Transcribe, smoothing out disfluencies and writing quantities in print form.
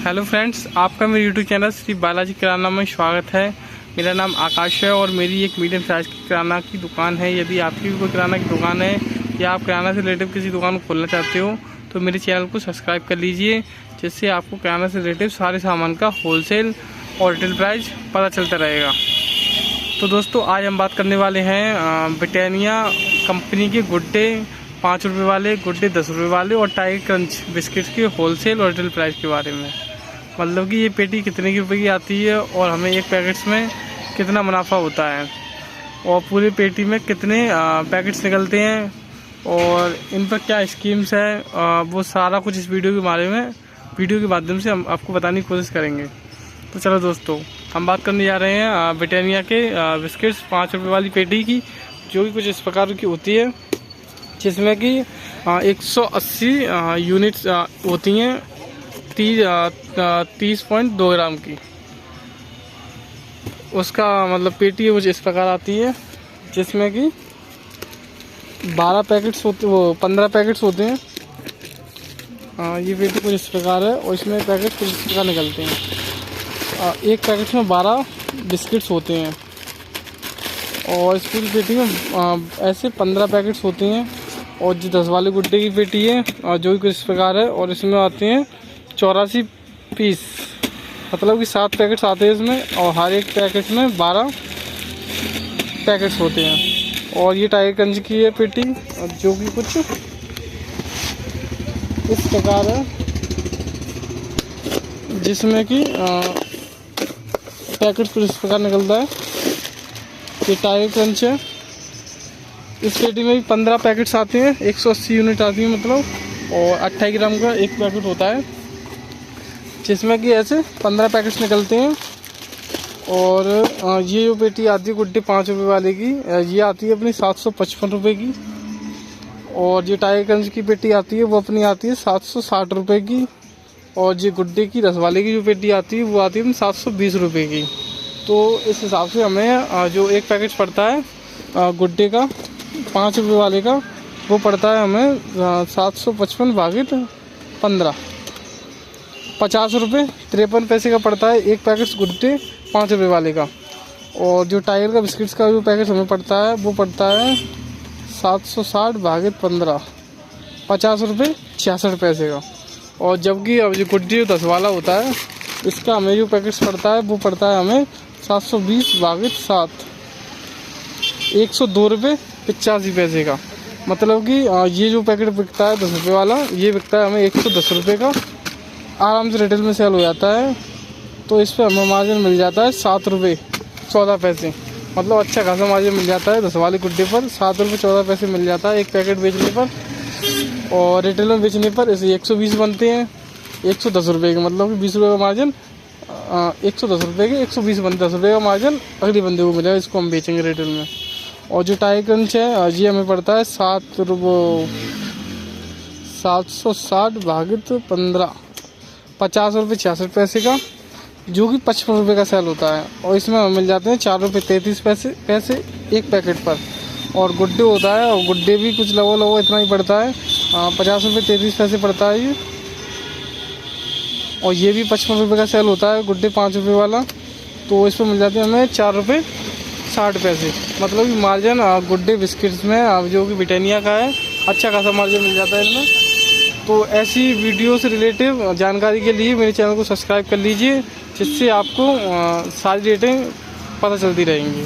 Hello friends, आपका मेरे YouTube channel Shri Balaji किराना में स्वागत है। मेरा नाम आकाश है और मेरी एक मीडियम साइज़ की किराना की दुकान है। यदि आपकी भी कोई किराना की दुकान है या आप किराना से रिलेटिव किसी दुकान को खोलना चाहते हो तो मेरे चैनल को सब्सक्राइब कर लीजिए, जिससे आपको किराना से रिलेटिव सारे सामान का होलसेल और रिटेल प्राइस पता चलता रहेगा। तो दोस्तों, आज हम बात करने वाले हैं ब्रिटानिया कंपनी के गुड्डे 5 रुपये वाले, गुड्डे 10 रुपये वाले और टाइगर क्रंच बिस्किट्स के होलसेल और रिटेल प्राइस के बारे में। मतलब कि ये पेटी कितने की रुपए की आती है और हमें एक पैकेट्स में कितना मुनाफा होता है और पूरी पेटी में कितने पैकेट्स निकलते हैं और इन पर क्या स्कीम्स है, वो सारा कुछ इस वीडियो के माध्यम से हम आपको बताने की कोशिश करेंगे। तो चलो दोस्तों, हम बात करने जा रहे हैं ब्रिटानिया के बिस्किट्स 5 रुपये वाली पेटी की, जो कि कुछ इस प्रकार की होती है, जिसमें कि 180 यूनिट्स होती हैं 30.2 ग्राम की। उसका मतलब पेटी है, कुछ इस प्रकार आती है, जिसमें कि 15 पैकेट्स होते हैं। ये पेटी कुछ इस प्रकार है और इसमें पैकेट कुछ इस प्रकार निकलते हैं। एक पैकेट में 12 बिस्किट्स होते हैं और इस पूरी पेटी में ऐसे 15 पैकेट्स होते हैं। और जो 10 वाले गुड्डे की पेटी है जो कि कुछ इस प्रकार है और इसमें आते हैं 84 पीस, मतलब कि 7 पैकेट्स आते हैं इसमें और हर एक पैकेट में 12 पैकेट्स होते हैं। और ये टाइगर क्रंच की है पेटी, जो कि कुछ इस प्रकार है, जिसमें कि पैकेट कुछ इस प्रकार निकलता है। ये टाइगर क्रंच है। इस पेटी में भी 15 पैकेट्स आते हैं, 180 यूनिट आती है मतलब, और 28 ग्राम का एक पैकेट होता है, जिसमें कि ऐसे 15 पैकेट्स निकलते हैं। और ये जो पेटी आती है गुड्डे 5 रुपये वाले की, ये आती है अपनी 755 रुपये की। और जो टाइगर क्रंच की पेटी आती है वो अपनी आती है 760 रुपये की। और जो गुड्डे की 10 वाले की जो पेटी आती है वो आती है 720 रुपये की। तो इस हिसाब से हमें जो एक पैकेट पड़ता है गुड्डे का 5 रुपये वाले का, वो पड़ता है हमें 755 भागित 15, 50 रुपये 53 पैसे का पड़ता है एक पैकेट गुड्डे 5 रुपये वाले का। और जो टाइगर का बिस्किट्स का जो पैकेट हमें पड़ता है वो पड़ता है 760 भागित 15, 50 रुपये 66 पैसे का। और जबकि अब जो गुड्डे 10 वाला होता है, इसका हमें जो पैकेट्स पड़ता है वो पड़ता है हमें 720 भागित 7, 102 रुपये 85 पैसे का। मतलब कि ये जो पैकेट बिकता है 10 रुपये वाला, ये बिकता है हमें 110 रुपये का, आराम से रिटेल में सेल हो जाता है। तो इस पर हमें मार्जिन मिल जाता है 7 रुपये 14 पैसे, मतलब अच्छा खासा मार्जिन मिल जाता है 10 वाले गुड्डे पर। 7 रुपये 14 पैसे मिल जाता है एक पैकेट बेचने पर, और रिटेल में बेचने पर इसे 120 बनते हैं 110 रुपये के, मतलब कि 20 रुपये का मार्जिन 110 रुपये के 120 बनते, 10 रुपये का मार्जिन अगले बंदे को मिलेगा, इसको हम बेचेंगे रिटेल में। और जो टाइगर क्रंच है ये हमें पड़ता है 760 भागित 15, 50 रुपये 66 पैसे का, जो कि 55 रुपये का सेल होता है। और इसमें हमें मिल जाते हैं 4 रुपये 33 पैसे एक पैकेट पर। और गुड्डे होता है, और गुड्डे भी कुछ लगभग इतना ही पड़ता है, 50 रुपये 33 पैसे पड़ता है ये। और ये भी 55 रुपये का सेल होता है गुड्डे 5 रुपये वाला। तो इस पर मिल जाते हैं हमें 4 रुपये 60 पैसे, मतलब कि मार्जिन गुड्डे बिस्किट्स में जो कि ब्रिटानिया का है, अच्छा खासा मार्जिन मिल जाता है इनमें। तो ऐसी वीडियो से रिलेटिव जानकारी के लिए मेरे चैनल को सब्सक्राइब कर लीजिए, जिससे आपको सारी रेटें पता चलती रहेंगी।